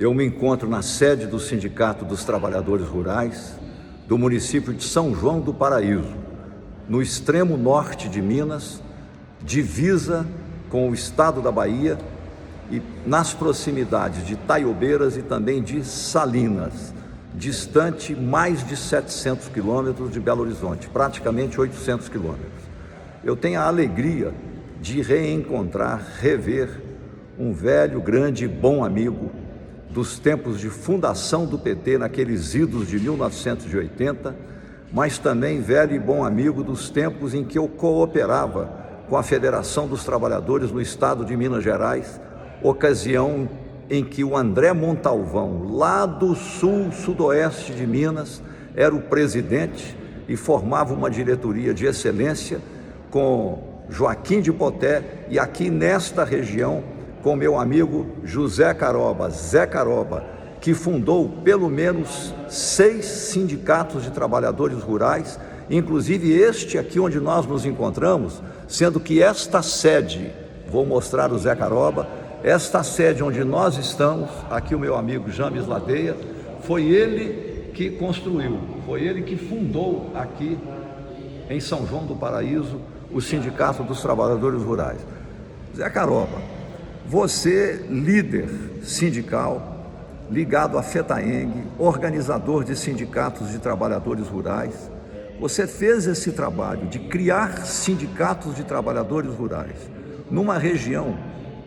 Eu me encontro na sede do Sindicato dos Trabalhadores Rurais do município de São João do Paraíso, no extremo norte de Minas, divisa com o estado da Bahia e nas proximidades de Itaiobeiras e também de Salinas, distante mais de 700 quilômetros de Belo Horizonte, praticamente 800 quilômetros. Eu tenho a alegria de reencontrar, rever um velho, grande e bom amigo dos tempos de fundação do PT, naqueles idos de 1980, mas também velho e bom amigo dos tempos em que eu cooperava com a Federação dos Trabalhadores no estado de Minas Gerais, ocasião em que o André Montalvão, lá do sul-sudoeste de Minas, era o presidente e formava uma diretoria de excelência com Joaquim de Poté e aqui nesta região com meu amigo José Caroba, Zé Caroba, que fundou pelo menos 6 sindicatos de trabalhadores rurais, inclusive este aqui onde nós nos encontramos, sendo que esta sede, vou mostrar o Zé Caroba, esta sede onde nós estamos, aqui o meu amigo James Ladeia, foi ele que construiu, foi ele que fundou aqui em São João do Paraíso o Sindicato dos Trabalhadores Rurais. Zé Caroba, você, líder sindical, ligado à FETAENG, organizador de sindicatos de trabalhadores rurais, você fez esse trabalho de criar sindicatos de trabalhadores rurais numa região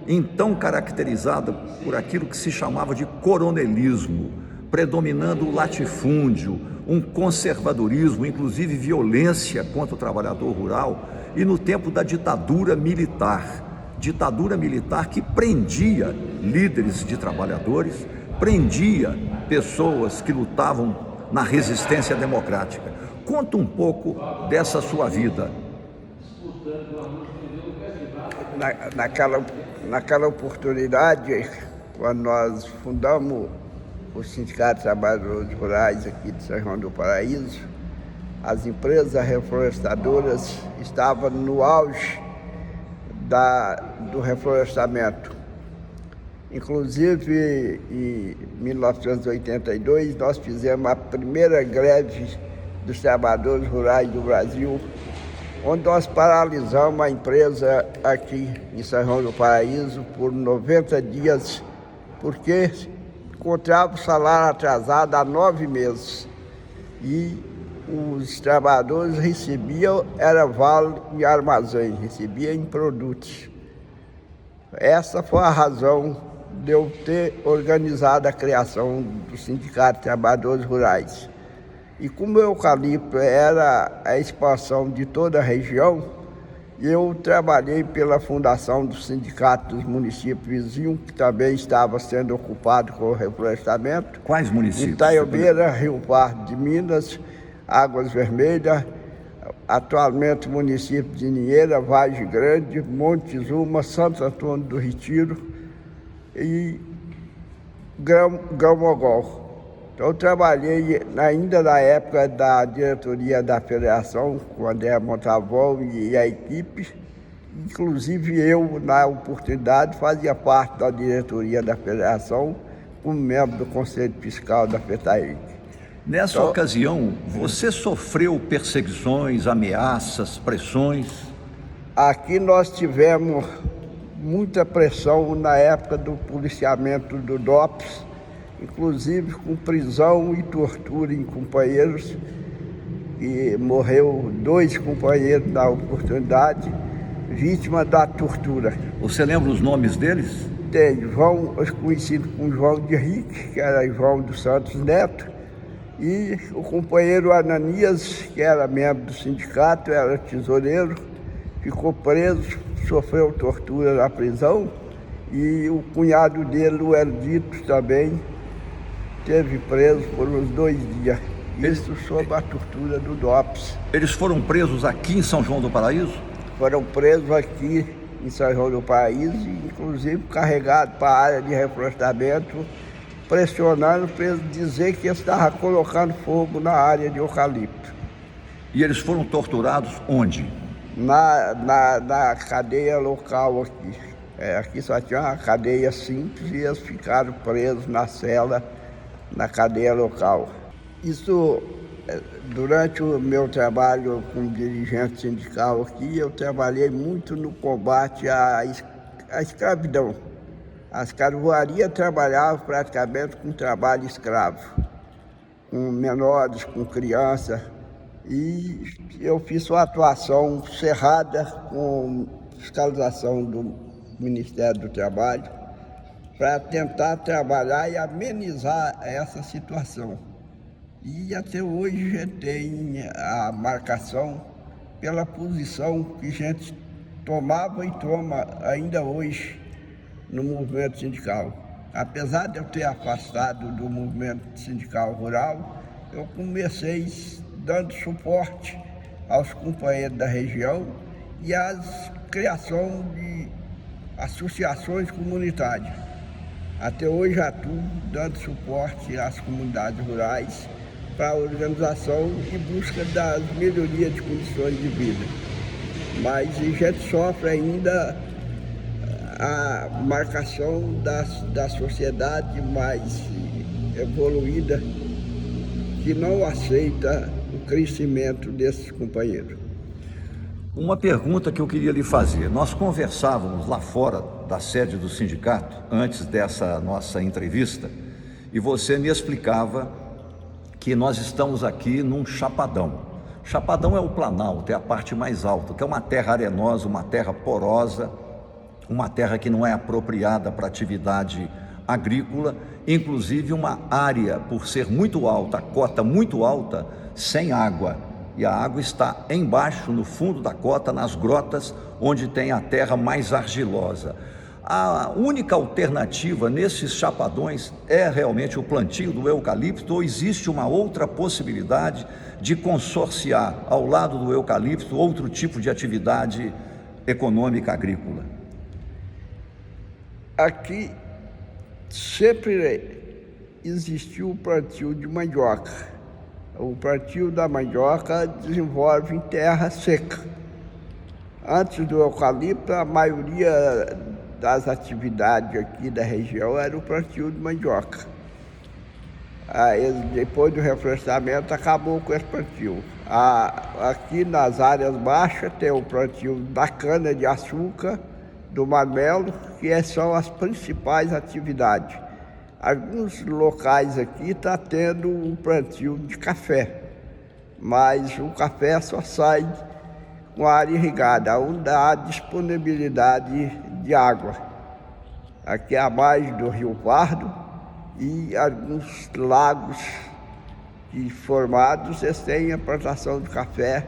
então caracterizada por aquilo que se chamava de coronelismo, predominando o latifúndio, um conservadorismo, inclusive violência contra o trabalhador rural, e no tempo da ditadura militar que prendia líderes de trabalhadores, prendia pessoas que lutavam na resistência democrática. Conta um pouco dessa sua vida. Naquela oportunidade, quando nós fundamos o Sindicato de Trabalhadores Rurais aqui de São João do Paraíso, as empresas reflorestadoras estavam no auge do reflorestamento. Inclusive, em 1982, nós fizemos a primeira greve dos trabalhadores rurais do Brasil, onde nós paralisamos a empresa aqui em São João do Paraíso por 90 dias, porque encontrava o salário atrasado há 9 meses. E os trabalhadores recebiam, era vale em armazém, recebiam em produtos. Essa foi a razão de eu ter organizado a criação do Sindicato de Trabalhadores Rurais. E como o eucalipto era a expansão de toda a região, eu trabalhei pela fundação do Sindicato dos Municípios Vizinhos, que também estava sendo ocupado com o reflorestamento. Quais municípios? Itaiobeira, Rio Pardo de Minas, Águas Vermelhas, atualmente o município de Ninheira, Vargem Grande, Montezuma, Santo Antônio do Retiro e Grão-Mogol. Então, eu trabalhei ainda na época da diretoria da federação, com o André Montalvão e a equipe. Inclusive, eu, na oportunidade, fazia parte da diretoria da federação, como membro do Conselho Fiscal da FETAENG. Nessa ocasião, você sofreu perseguições, ameaças, pressões? Aqui nós tivemos muita pressão na época do policiamento do DOPS, inclusive com prisão e tortura em companheiros, e morreu 2 companheiros na oportunidade, vítima da tortura. Você lembra os nomes deles? Tem João, conhecido como João de Henrique, que era João dos Santos Neto, e o companheiro Ananias, que era membro do sindicato, era tesoureiro, ficou preso, sofreu tortura na prisão, e o cunhado dele, o Erdito, também esteve preso por uns 2 dias. Isso sob a tortura do DOPS. Eles foram presos aqui em São João do Paraíso? Foram presos aqui em São João do Paraíso, inclusive carregados para a área de reflorestamento, pressionando para eles dizer que eles estavam colocando fogo na área de eucalipto. E eles foram torturados onde? Na cadeia local aqui. Aqui só tinha uma cadeia simples e eles ficaram presos na cela, na cadeia local. Isso, durante o meu trabalho como dirigente sindical aqui, eu trabalhei muito no combate à escravidão. As carvoarias trabalhavam praticamente com trabalho escravo, com menores, com crianças, e eu fiz uma atuação cerrada com fiscalização do Ministério do Trabalho para tentar trabalhar e amenizar essa situação. E até hoje a gente tem a marcação pela posição que a gente tomava e toma ainda hoje no movimento sindical. Apesar de eu ter afastado do movimento sindical rural, eu comecei dando suporte aos companheiros da região e à criação de associações comunitárias. Até hoje atuo dando suporte às comunidades rurais para a organização e busca das melhorias de condições de vida. Mas a gente sofre ainda a marcação da sociedade mais evoluída que não aceita o crescimento desses companheiros. Uma pergunta que eu queria lhe fazer. Nós conversávamos lá fora da sede do sindicato, antes dessa nossa entrevista, e você me explicava que nós estamos aqui num chapadão. Chapadão é o Planalto, é a parte mais alta, que é uma terra arenosa, uma terra porosa, uma terra que não é apropriada para atividade agrícola, inclusive uma área, por ser muito alta, a cota muito alta, sem água. E a água está embaixo, no fundo da cota, nas grotas, onde tem a terra mais argilosa. A única alternativa nesses chapadões é realmente o plantio do eucalipto, ou existe uma outra possibilidade de consorciar ao lado do eucalipto outro tipo de atividade econômica agrícola? Aqui sempre existiu o plantio de mandioca. O plantio da mandioca desenvolve em terra seca. Antes do eucalipto, a maioria das atividades aqui da região era o plantio de mandioca. Aí, depois do reflorestamento, acabou com esse plantio. Aqui nas áreas baixas tem o plantio da cana-de-açúcar, do marmelo, que são as principais atividades. Alguns locais aqui estão tendo o plantio de café, mas o café só sai com a área irrigada, onde há disponibilidade de água. Aqui à margem do Rio Pardo e alguns lagos formados, eles têm a plantação de café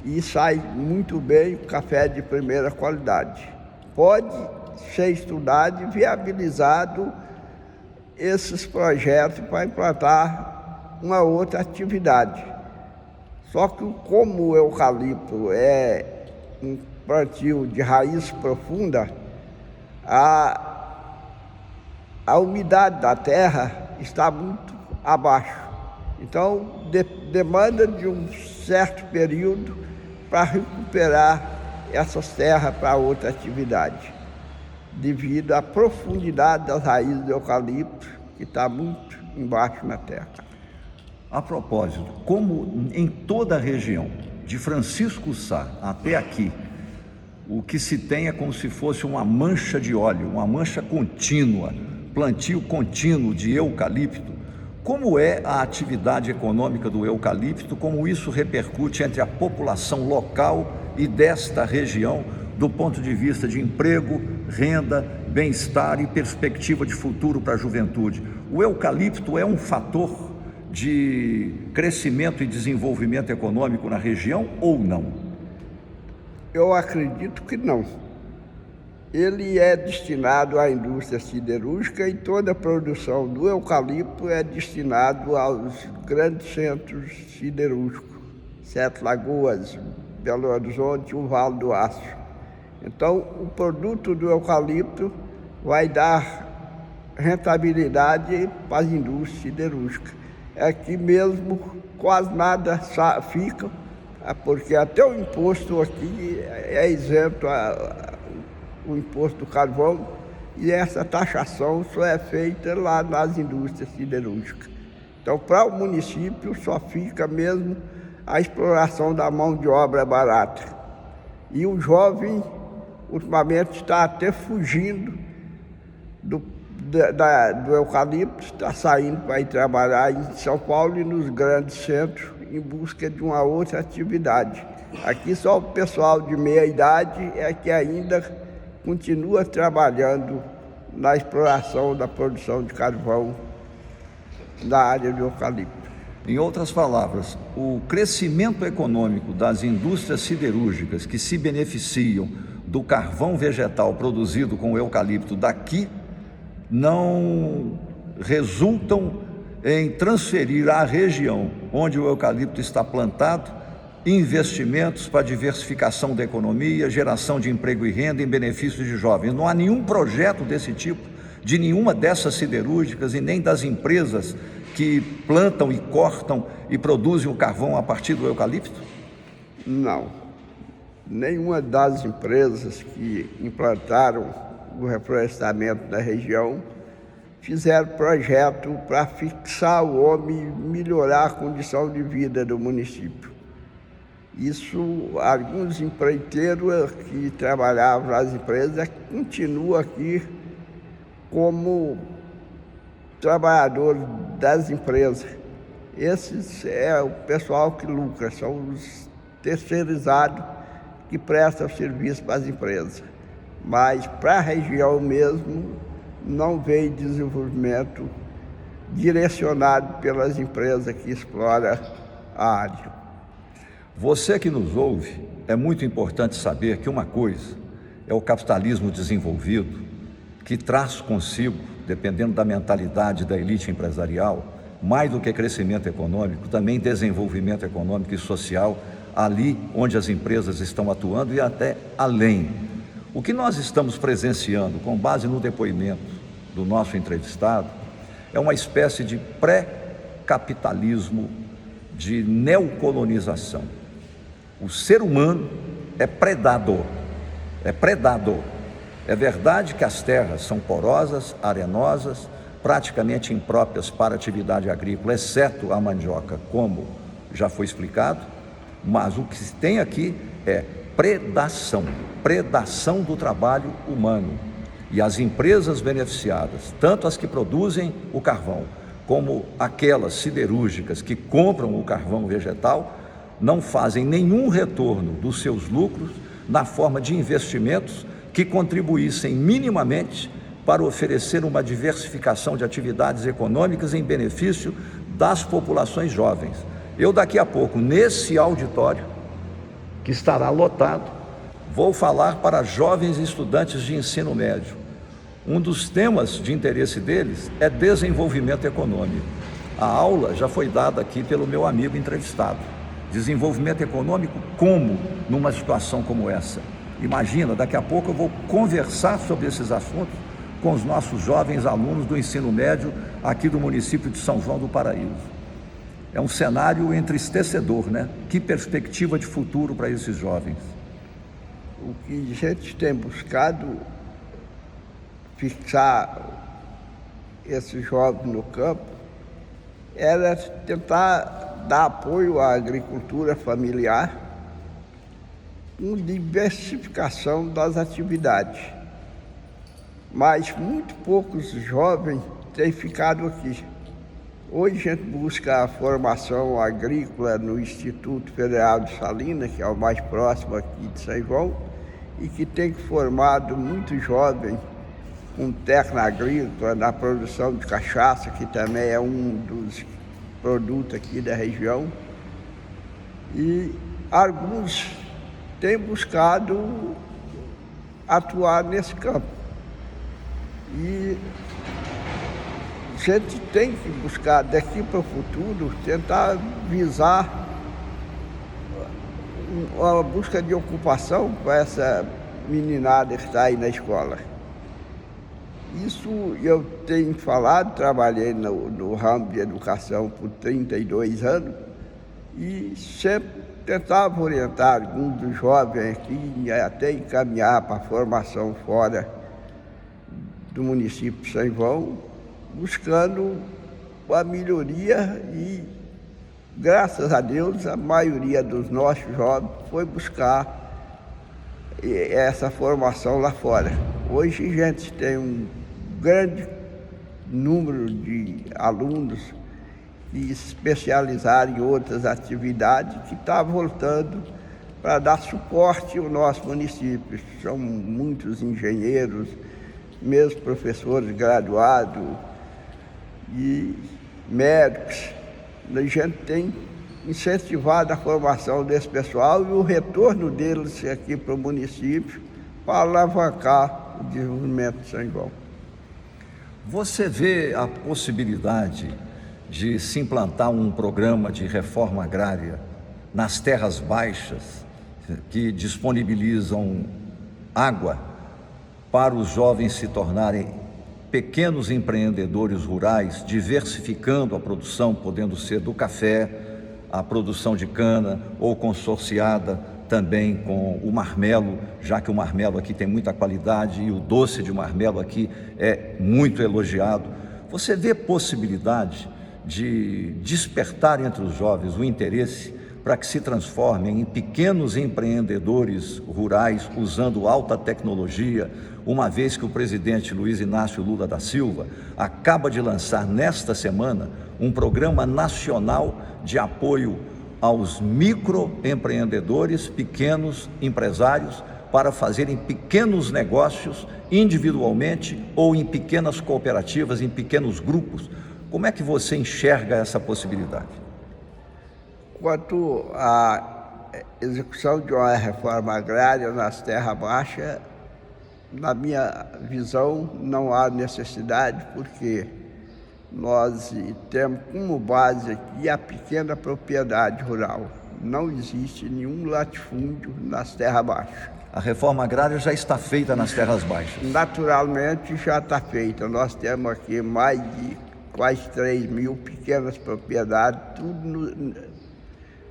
e sai muito bem, café de primeira qualidade. Pode ser estudado e viabilizado esses projetos para implantar uma outra atividade. Só que como o eucalipto é um plantio de raiz profunda, a umidade da terra está muito abaixo. Então, demanda de um certo período para recuperar essas terras para outra atividade, devido à profundidade das raízes do eucalipto, que está muito embaixo na terra. A propósito, como em toda a região, de Francisco Sá até aqui, o que se tem é como se fosse uma mancha de óleo, uma mancha contínua, plantio contínuo de eucalipto. Como é a atividade econômica do eucalipto, como isso repercute entre a população local e desta região, do ponto de vista de emprego, renda, bem-estar e perspectiva de futuro para a juventude? O eucalipto é um fator de crescimento e desenvolvimento econômico na região ou não? Eu acredito que não. Ele é destinado à indústria siderúrgica e toda a produção do eucalipto é destinado aos grandes centros siderúrgicos, Sete Lagoas, Belo Horizonte e o Vale do Aço. Então, o produto do eucalipto vai dar rentabilidade para as indústrias siderúrgicas. Aqui mesmo quase nada fica, porque até o imposto aqui é isento o imposto do carvão, e essa taxação só é feita lá nas indústrias siderúrgicas. Então, para o município, só fica mesmo a exploração da mão de obra barata. E o jovem, ultimamente, está até fugindo do eucalipto, está saindo para ir trabalhar em São Paulo e nos grandes centros em busca de uma outra atividade. Aqui só o pessoal de meia idade é que ainda continua trabalhando na exploração da produção de carvão na área de eucalipto. Em outras palavras, o crescimento econômico das indústrias siderúrgicas que se beneficiam do carvão vegetal produzido com o eucalipto daqui não resultam em transferir à região onde o eucalipto está plantado investimentos para diversificação da economia, geração de emprego e renda em benefício de jovens. Não há nenhum projeto desse tipo, de nenhuma dessas siderúrgicas e nem das empresas que plantam e cortam e produzem o carvão a partir do eucalipto? Não. Nenhuma das empresas que implantaram o reflorestamento da região fizeram projeto para fixar o homem e melhorar a condição de vida do município. Isso, alguns empreiteiros que trabalhavam nas empresas continuam aqui como trabalhadores das empresas. Esses é o pessoal que lucra, são os terceirizados que prestam serviço para as empresas. Mas para a região mesmo não veio desenvolvimento direcionado pelas empresas que exploram a área. Você que nos ouve, é muito importante saber que uma coisa é o capitalismo desenvolvido, que traz consigo, dependendo da mentalidade da elite empresarial, mais do que crescimento econômico, também desenvolvimento econômico e social, ali onde as empresas estão atuando e até além. O que nós estamos presenciando, com base no depoimento do nosso entrevistado, é uma espécie de pré-capitalismo, de neocolonização. O ser humano é predador, É verdade que as terras são porosas, arenosas, praticamente impróprias para atividade agrícola, exceto a mandioca, como já foi explicado, mas o que se tem aqui é predação do trabalho humano. E as empresas beneficiadas, tanto as que produzem o carvão, como aquelas siderúrgicas que compram o carvão vegetal, não fazem nenhum retorno dos seus lucros na forma de investimentos que contribuíssem minimamente para oferecer uma diversificação de atividades econômicas em benefício das populações jovens. Eu daqui a pouco, nesse auditório, que estará lotado, vou falar para jovens estudantes de ensino médio. Um dos temas de interesse deles é desenvolvimento econômico. A aula já foi dada aqui pelo meu amigo entrevistado. Desenvolvimento econômico como numa situação como essa? Imagina, daqui a pouco eu vou conversar sobre esses assuntos com os nossos jovens alunos do ensino médio aqui do município de São João do Paraíso. É um cenário entristecedor, né? Que perspectiva de futuro para esses jovens? O que a gente tem buscado fixar esses jovens no campo era tentar dar apoio à agricultura familiar com diversificação das atividades. Mas muito poucos jovens têm ficado aqui. Hoje a gente busca a formação agrícola no Instituto Federal de Salinas, que é o mais próximo aqui de São João, e que tem formado muitos jovens com técnica agrícola na produção de cachaça, que também é um dos produtos aqui da região. E alguns têm buscado atuar nesse campo. E a gente tem que buscar daqui para o futuro, tentar visar uma busca de ocupação para essa meninada que está aí na escola. Isso eu tenho falado, trabalhei no ramo de educação por 32 anos e sempre tentava orientar alguns dos jovens aqui até encaminhar para a formação fora do município de São João, buscando a melhoria e, graças a Deus, a maioria dos nossos jovens foi buscar essa formação lá fora. Hoje a gente tem um grande número de alunos que se especializaram em outras atividades que está voltando para dar suporte ao nosso município. São muitos engenheiros, mesmo professores graduados e médicos. A gente tem incentivado a formação desse pessoal e o retorno deles aqui para o município para alavancar o desenvolvimento de São João. Você vê a possibilidade de se implantar um programa de reforma agrária nas terras baixas que disponibilizam água para os jovens se tornarem pequenos empreendedores rurais, diversificando a produção, podendo ser do café, a produção de cana ou consorciada também com o marmelo, já que o marmelo aqui tem muita qualidade e o doce de marmelo aqui é muito elogiado. Você vê possibilidade de despertar entre os jovens o interesse para que se transformem em pequenos empreendedores rurais usando alta tecnologia, uma vez que o presidente Luiz Inácio Lula da Silva acaba de lançar nesta semana um programa nacional de apoio aos microempreendedores, pequenos empresários, para fazerem pequenos negócios individualmente ou em pequenas cooperativas, em pequenos grupos. Como é que você enxerga essa possibilidade? Quanto à execução de uma reforma agrária nas terras baixas, na minha visão, não há necessidade, porque nós temos como base aqui a pequena propriedade rural. Não existe nenhum latifúndio nas terras baixas. A reforma agrária já está feita nas terras baixas? Naturalmente já está feita. Nós temos aqui mais de quase 3 mil pequenas propriedades, tudo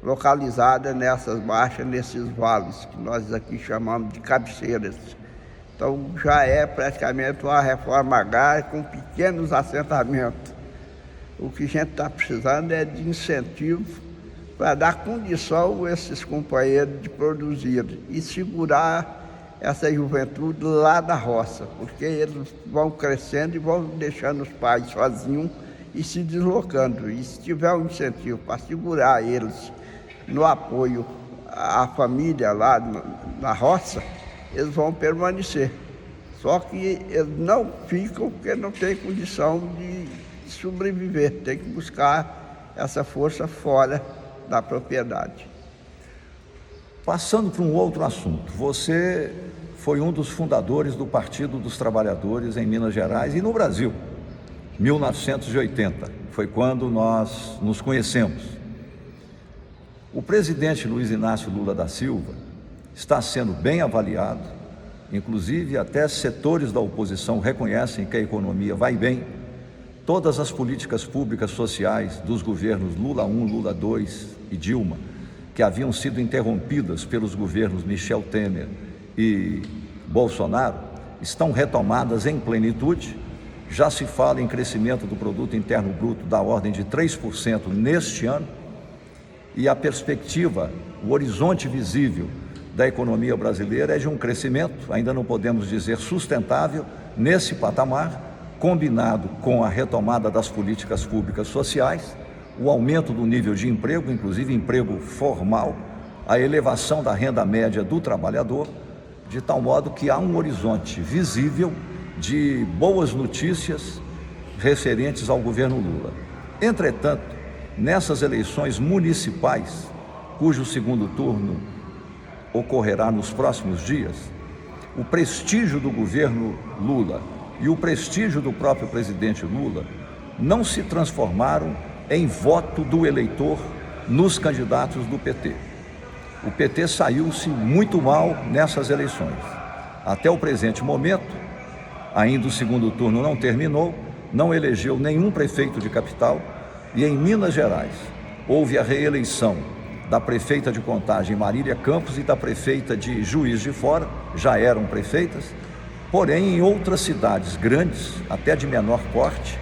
localizadas nessas baixas, nesses vales, que nós aqui chamamos de cabeceiras. Então já é praticamente uma reforma agrária com pequenos assentamentos. O que a gente está precisando é de incentivo para dar condição a esses companheiros de produzir e segurar essa juventude lá da roça, porque eles vão crescendo e vão deixando os pais sozinhos e se deslocando. E se tiver um incentivo para segurar eles no apoio à família lá na roça, eles vão permanecer. Só que eles não ficam porque não têm condição de sobreviver, tem que buscar essa força fora da propriedade. Passando para um outro assunto, você foi um dos fundadores do Partido dos Trabalhadores em Minas Gerais e no Brasil. 1980 foi quando nós nos conhecemos. O presidente Luiz Inácio Lula da Silva está sendo bem avaliado, inclusive até setores da oposição reconhecem que a economia vai bem. Todas as políticas públicas sociais dos governos Lula I, Lula II e Dilma, que haviam sido interrompidas pelos governos Michel Temer e Bolsonaro, estão retomadas em plenitude. Já se fala em crescimento do produto interno bruto da ordem de 3% neste ano, e a perspectiva, o horizonte visível da economia brasileira é de um crescimento, ainda não podemos dizer sustentável, nesse patamar, combinado com a retomada das políticas públicas sociais, o aumento do nível de emprego, inclusive emprego formal, a elevação da renda média do trabalhador, de tal modo que há um horizonte visível de boas notícias referentes ao governo Lula. Entretanto, nessas eleições municipais, cujo segundo turno ocorrerá nos próximos dias, o prestígio do governo Lula e o prestígio do próprio presidente Lula não se transformaram em voto do eleitor nos candidatos do PT. O PT saiu-se muito mal nessas eleições. Até o presente momento, ainda o segundo turno não terminou, não elegeu nenhum prefeito de capital e em Minas Gerais houve a reeleição da prefeita de Contagem, Marília Campos, e da prefeita de Juiz de Fora, já eram prefeitas, porém em outras cidades grandes, até de menor porte,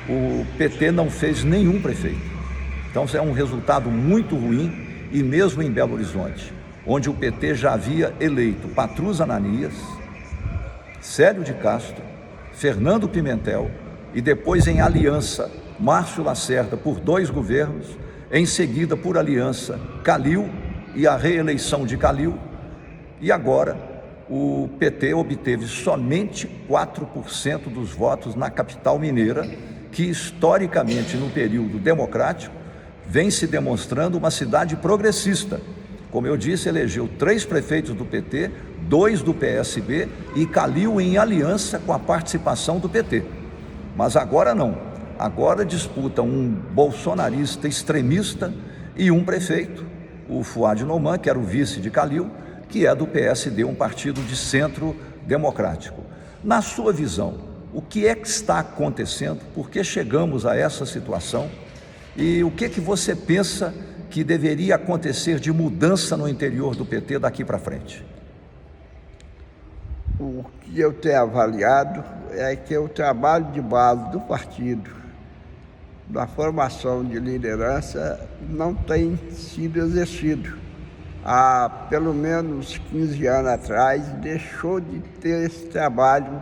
o PT não fez nenhum prefeito. Então é um resultado muito ruim, e mesmo em Belo Horizonte, onde o PT já havia eleito Patrus Ananias, Célio de Castro, Fernando Pimentel e depois em aliança Márcio Lacerda por 2 governos, em seguida por aliança Calil e a reeleição de Calil, e agora o PT obteve somente 4% dos votos na capital mineira, que historicamente no período democrático vem se demonstrando uma cidade progressista. Como eu disse, elegeu 3 prefeitos do PT, 2 do PSB e Calil em aliança com a participação do PT. Mas agora não. Agora disputa um bolsonarista extremista e um prefeito, o Fuad Noman, que era o vice de Calil, que é do PSD, um partido de centro democrático. Na sua visão, o que é que está acontecendo? Por que chegamos a essa situação? E o que você pensa que deveria acontecer de mudança no interior do PT daqui para frente? O que eu tenho avaliado é que o trabalho de base do partido, da formação de liderança, não tem sido exercido. Há pelo menos 15 anos atrás, deixou de ter esse trabalho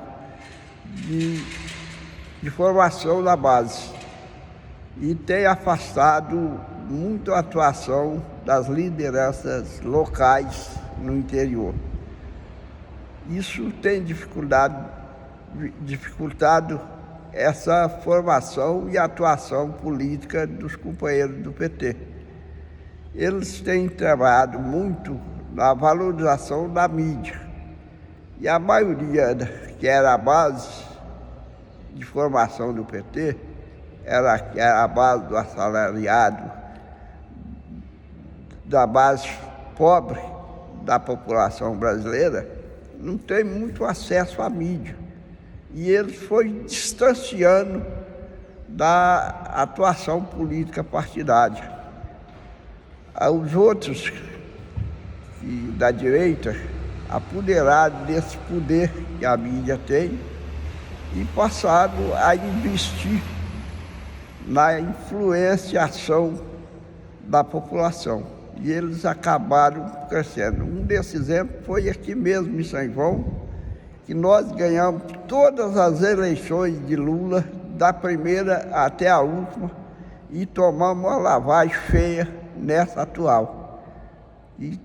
de formação da base e tem afastado muito a atuação das lideranças locais no interior. Isso tem dificultado essa formação e atuação política dos companheiros do PT. Eles têm trabalhado muito na valorização da mídia. E a maioria, que era a base de formação do PT, era a base do assalariado, da base pobre da população brasileira, não tem muito acesso à mídia. E ele foi distanciando da atuação política partidária. Os outros da direita apoderaram desse poder que a mídia tem e passaram a investir na influenciação da população. E eles acabaram crescendo. Um desses exemplos foi aqui mesmo em São João, que nós ganhamos todas as eleições de Lula, da primeira até a última, e tomamos uma lavagem feia nessa atual. E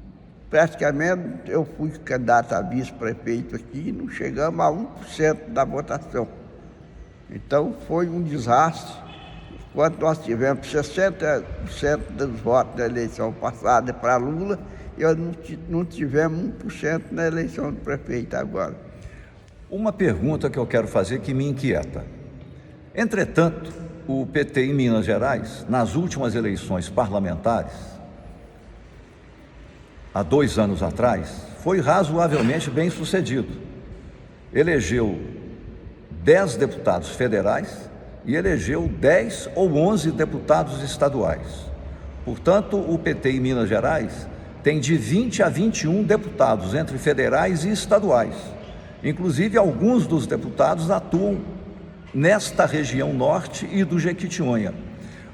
praticamente eu fui candidato a vice-prefeito aqui e não chegamos a 1% da votação. Então foi um desastre. Quando nós tivemos 60% dos votos na eleição passada para Lula, não tivemos 1% na eleição do prefeito agora. Uma pergunta que eu quero fazer que me inquieta. Entretanto, o PT em Minas Gerais, nas últimas eleições parlamentares, há 2 anos atrás, foi razoavelmente bem sucedido. Elegeu 10 deputados federais e elegeu 10 ou 11 deputados estaduais. Portanto, o PT em Minas Gerais tem de 20 a 21 deputados entre federais e estaduais. Inclusive, alguns dos deputados atuam nesta região norte e do Jequitinhonha.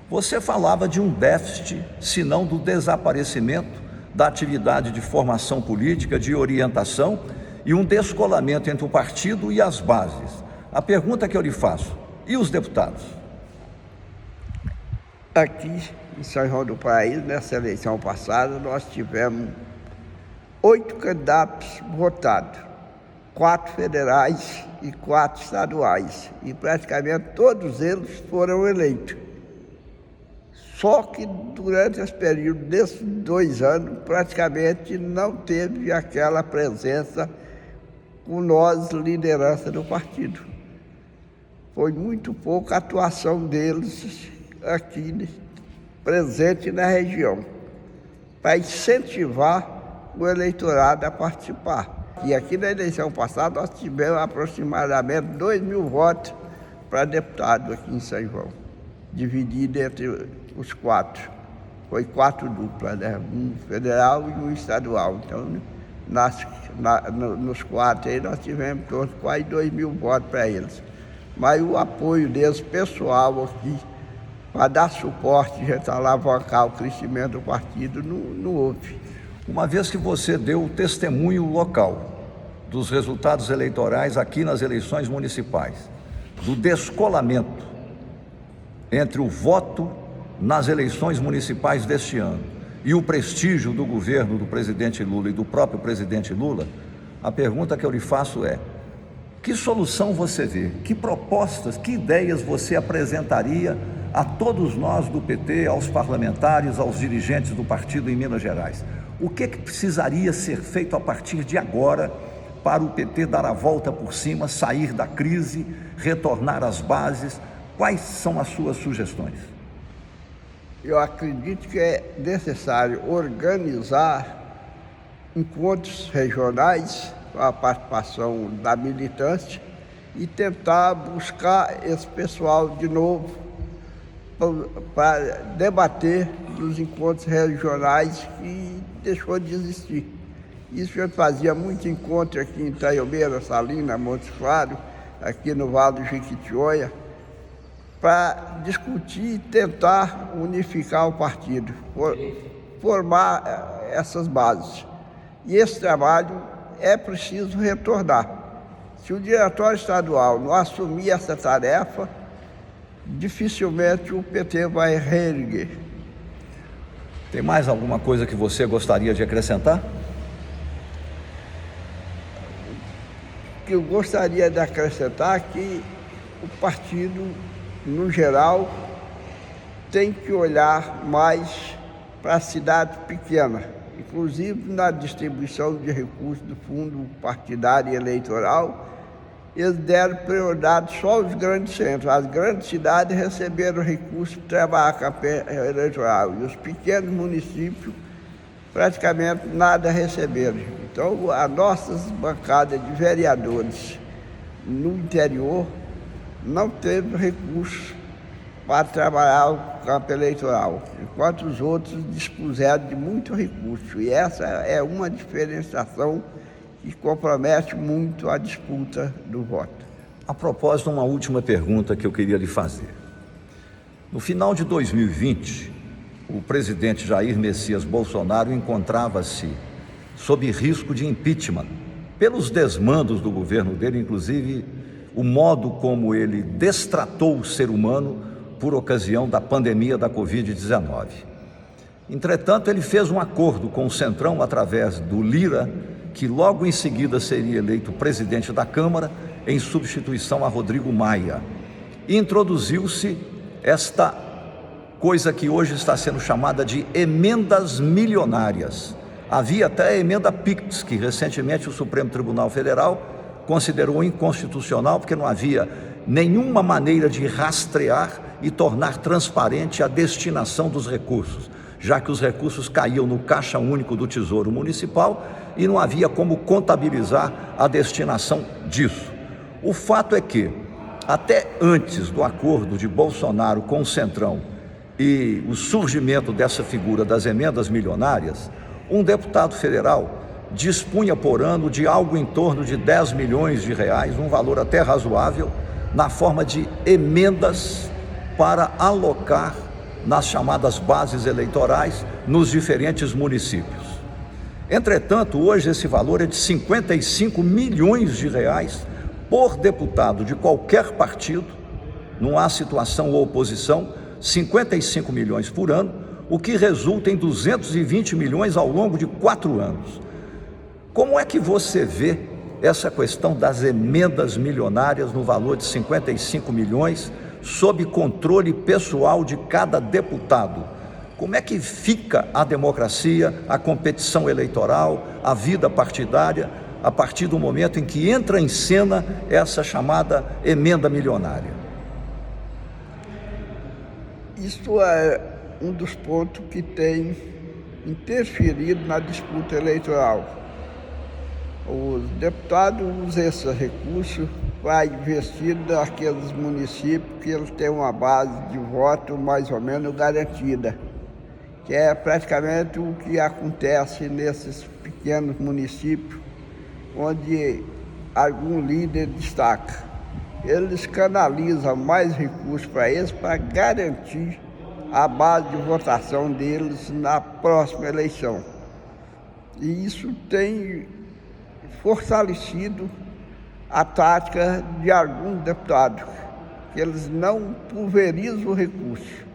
Você falava de um déficit, se não do desaparecimento da atividade de formação política, de orientação e um descolamento entre o partido e as bases. A pergunta que eu lhe faço: e os deputados? Aqui em São João do Paraíso, nessa eleição passada, nós tivemos 8 candidatos votados, 4 federais e 4 estaduais, e praticamente todos eles foram eleitos. Só que durante esse período desses 2 anos, praticamente não teve aquela presença com nós, liderança do partido. Foi muito pouca a atuação deles aqui, presente na região, para incentivar o eleitorado a participar. E aqui na eleição passada nós tivemos aproximadamente 2.000 votos para deputado aqui em São João, dividido entre os 4. foi 4 duplas, né? Um federal e um estadual. Então, nos 4 aí nós tivemos todos quase 2.000 votos para eles. Mas o apoio deles, pessoal aqui, para dar suporte, já alavancar o crescimento do partido, não houve. Uma vez que você deu o testemunho local dos resultados eleitorais aqui nas eleições municipais, do descolamento entre o voto nas eleições municipais deste ano e o prestígio do governo do presidente Lula e do próprio presidente Lula, a pergunta que eu lhe faço é: que solução você vê? Que propostas, que ideias você apresentaria a todos nós do PT, aos parlamentares, aos dirigentes do partido em Minas Gerais? O que precisaria ser feito a partir de agora para o PT dar a volta por cima, sair da crise, retornar às bases? Quais são as suas sugestões? Eu acredito que é necessário organizar encontros regionais com a participação da militância e tentar buscar esse pessoal de novo para debater nos encontros regionais que deixou de existir. Isso eu fazia muito encontro aqui em Itaiobeira, Salina, Montes Claros, aqui no Vale do Jequitinhonha, para discutir e tentar unificar o partido, formar essas bases. E esse trabalho é preciso retornar. Se o diretório estadual não assumir essa tarefa, dificilmente o PT vai reerguer. Tem mais alguma coisa que você gostaria de acrescentar? O que eu gostaria de acrescentar é que o partido, no geral, tem que olhar mais para a cidade pequena, inclusive na distribuição de recursos do fundo partidário e eleitoral. Eles deram prioridade só aos grandes centros. As grandes cidades receberam recursos para trabalhar a campanha eleitoral e os pequenos municípios praticamente nada receberam. Então, as nossas bancadas de vereadores no interior não teve recursos para trabalhar o campo eleitoral, enquanto os outros dispuseram de muito recurso. E essa é uma diferenciação que compromete muito a disputa do voto. A propósito, uma última pergunta que eu queria lhe fazer. No final de 2020, o presidente Jair Messias Bolsonaro encontrava-se sob risco de impeachment, pelos desmandos do governo dele, inclusive o modo como ele destratou o ser humano por ocasião da pandemia da Covid-19. Entretanto, ele fez um acordo com o Centrão através do Lira, que logo em seguida seria eleito presidente da Câmara, em substituição a Rodrigo Maia. E introduziu-se esta coisa que hoje está sendo chamada de emendas milionárias. Havia até a emenda PIX, que recentemente o Supremo Tribunal Federal considerou inconstitucional, porque não havia nenhuma maneira de rastrear e tornar transparente a destinação dos recursos, já que os recursos caíam no Caixa Único do Tesouro Municipal e não havia como contabilizar a destinação disso. O fato é que, até antes do acordo de Bolsonaro com o Centrão e o surgimento dessa figura das emendas milionárias, um deputado federal dispunha por ano de algo em torno de 10 milhões de reais, um valor até razoável, na forma de emendas para alocar nas chamadas bases eleitorais nos diferentes municípios. Entretanto, hoje esse valor é de 55 milhões de reais por deputado de qualquer partido, não há situação ou oposição, 55 milhões por ano, o que resulta em 220 milhões ao longo de 4 anos. Como é que você vê essa questão das emendas milionárias no valor de 55 milhões, sob controle pessoal de cada deputado? Como é que fica a democracia, a competição eleitoral, a vida partidária, a partir do momento em que entra em cena essa chamada emenda milionária? Isso é um dos pontos que tem interferido na disputa eleitoral. Os deputados usam esse recurso para investir naqueles municípios que eles têm uma base de voto mais ou menos garantida. que é praticamente o que acontece nesses pequenos municípios, onde algum líder destaca. Eles canalizam mais recursos para eles para garantir a base de votação deles na próxima eleição. E isso tem fortalecido a tática de alguns deputados, que eles não pulverizam o recurso,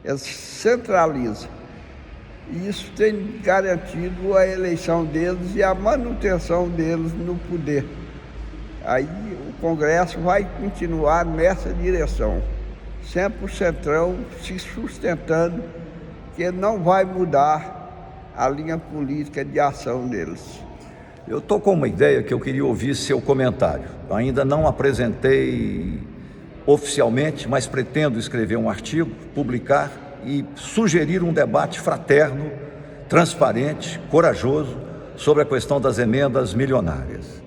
eles centralizam. E isso tem garantido a eleição deles e a manutenção deles no poder. Aí o Congresso vai continuar nessa direção, sempre o Centrão se sustentando, que não vai mudar a linha política de ação deles. Eu estou com uma ideia que eu queria ouvir seu comentário. Eu ainda não apresentei oficialmente, mas pretendo escrever um artigo, publicar e sugerir um debate fraterno, transparente, corajoso sobre a questão das emendas milionárias.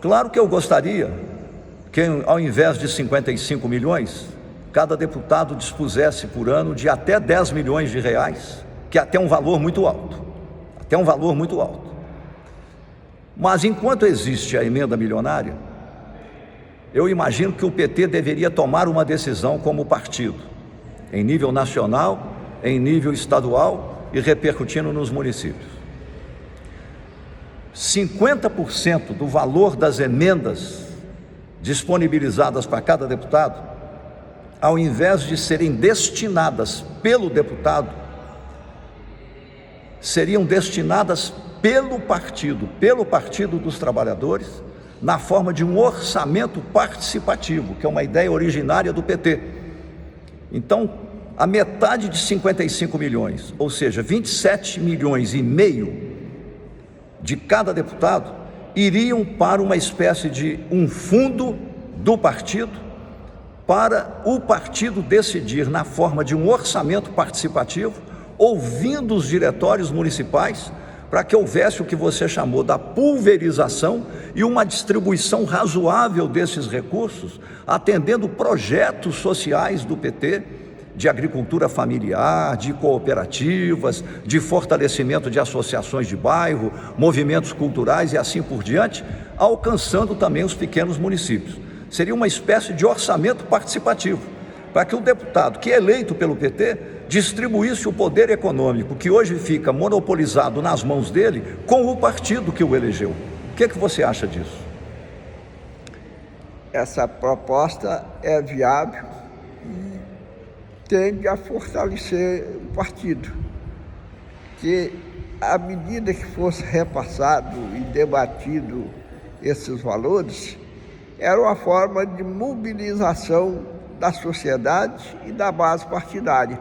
Claro que eu gostaria que, ao invés de 55 milhões, cada deputado dispusesse por ano de até 10 milhões de reais, que é até um valor muito alto. Até um valor muito alto. Mas enquanto existe a emenda milionária, eu imagino que o PT deveria tomar uma decisão como partido, em nível nacional, em nível estadual e repercutindo nos municípios. 50% do valor das emendas disponibilizadas para cada deputado, ao invés de serem destinadas pelo deputado, seriam destinadas pelo Partido dos Trabalhadores, na forma de um orçamento participativo, que é uma ideia originária do PT. Então, a metade de 55 milhões, ou seja, 27 milhões e meio de cada deputado, iriam para uma espécie de um fundo do partido, para o partido decidir na forma de um orçamento participativo, ouvindo os diretórios municipais, para que houvesse o que você chamou da pulverização e uma distribuição razoável desses recursos, atendendo projetos sociais do PT, de agricultura familiar, de cooperativas, de fortalecimento de associações de bairro, movimentos culturais e assim por diante, alcançando também os pequenos municípios. Seria uma espécie de orçamento participativo, para que o deputado que é eleito pelo PT distribuísse o poder econômico que hoje fica monopolizado nas mãos dele com o partido que o elegeu. O que você acha disso? Essa proposta é viável e tende a fortalecer o partido, que à medida que fosse repassado e debatido esses valores, era uma forma de mobilização da sociedade e da base partidária,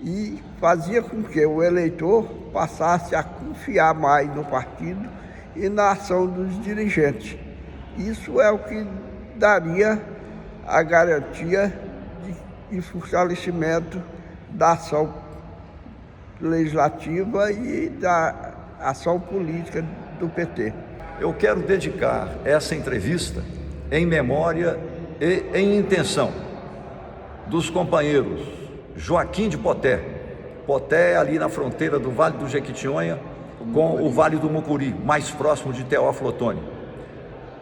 e fazia com que o eleitor passasse a confiar mais no partido e na ação dos dirigentes. Isso é o que daria a garantia de fortalecimento da ação legislativa e da ação política do PT. Eu quero dedicar essa entrevista em memória e em intenção dos companheiros Joaquim de Poté. Poté é ali na fronteira do Vale do Jequitinhonha com o Vale do Mucuri, mais próximo de Teófilo Otoni.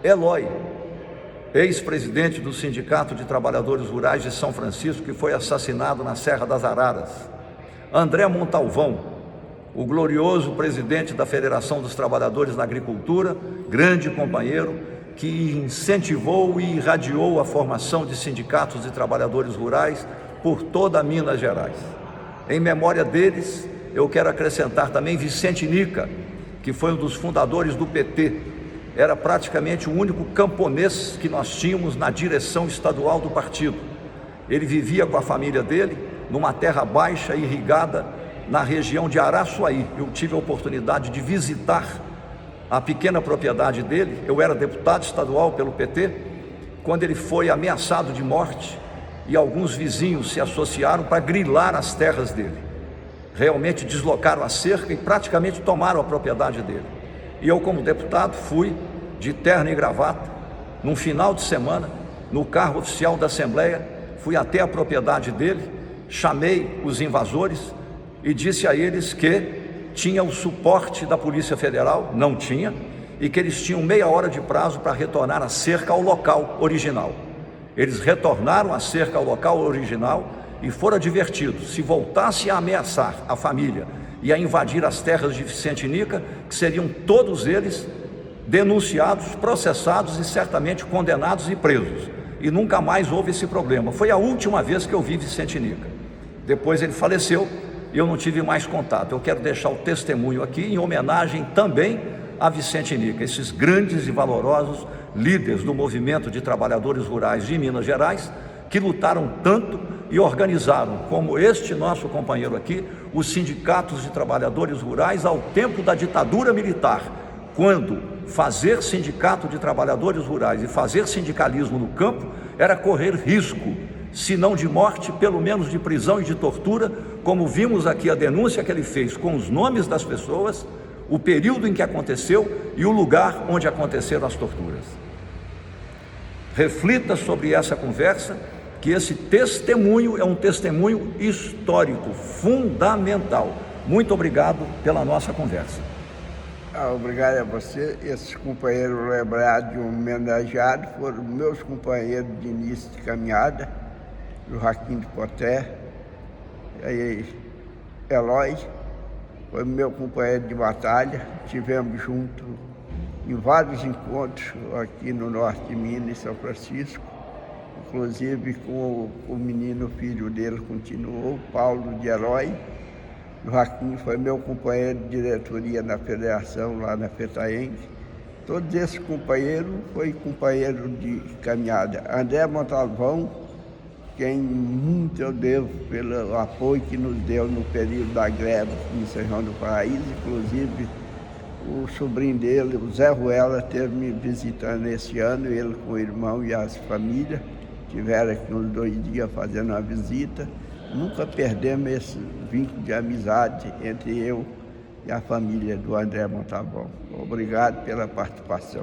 Eloy, ex-presidente do Sindicato de Trabalhadores Rurais de São Francisco, que foi assassinado na Serra das Araras. André Montalvão, o glorioso presidente da Federação dos Trabalhadores na Agricultura, grande companheiro, que incentivou e irradiou a formação de sindicatos de trabalhadores rurais por toda Minas Gerais. Em memória deles, eu quero acrescentar também Vicente Nica, que foi um dos fundadores do PT. Era praticamente o único camponês que nós tínhamos na direção estadual do partido. Ele vivia com a família dele numa terra baixa, irrigada, na região de Araçuaí. Eu tive a oportunidade de visitar a pequena propriedade dele. Eu era deputado estadual pelo PT, quando ele foi ameaçado de morte e alguns vizinhos se associaram para grilar as terras dele. Realmente deslocaram a cerca e praticamente tomaram a propriedade dele. E eu, como deputado, fui de terno e gravata, num final de semana, no carro oficial da Assembleia, fui até a propriedade dele chamei os invasores e disse a eles que tinha o suporte da Polícia Federal, não tinha, e que eles tinham meia hora de prazo para retornar a cerca ao local original. Eles retornaram a cerca ao local original e foram advertidos, se voltasse a ameaçar a família e a invadir as terras de Vicente Nica, que seriam todos eles denunciados, processados e certamente condenados e presos. E nunca mais houve esse problema. Foi a última vez que eu vi Vicente Nica. Depois ele faleceu e eu não tive mais contato. Eu quero deixar o testemunho aqui em homenagem também a Vicente Nica, esses grandes e valorosos líderes do movimento de trabalhadores rurais de Minas Gerais, que lutaram tanto e organizaram, como este nosso companheiro aqui, os sindicatos de trabalhadores rurais ao tempo da ditadura militar, quando fazer sindicato de trabalhadores rurais e fazer sindicalismo no campo era correr risco, se não de morte, pelo menos de prisão e de tortura, como vimos aqui a denúncia que ele fez com os nomes das pessoas, o período em que aconteceu e o lugar onde aconteceram as torturas. Reflita sobre essa conversa, que esse testemunho é um testemunho histórico, fundamental. Muito obrigado pela nossa conversa. Obrigado a você. Esses companheiros lembrados de um homenageado foram meus companheiros de início de caminhada, Joaquim de Poté, Eloy, foi meu companheiro de batalha. Tivemos junto em vários encontros aqui no norte de Minas, em São Francisco, inclusive com o menino filho dele continuou, Paulo de Eloy. Joaquim foi meu companheiro de diretoria na federação, lá na FETAENG. Todos esses companheiros foi companheiro de caminhada. André Montalvão, quem muito eu devo pelo apoio que nos deu no período da greve em São João do Paraíso, inclusive o sobrinho dele, o Zé Ruela, esteve me visitando esse ano, ele com o irmão e as famílias, tiveram aqui uns 2 dias fazendo uma visita. Nunca perdemos esse vínculo de amizade entre eu e a família do André Montalvão. Obrigado pela participação.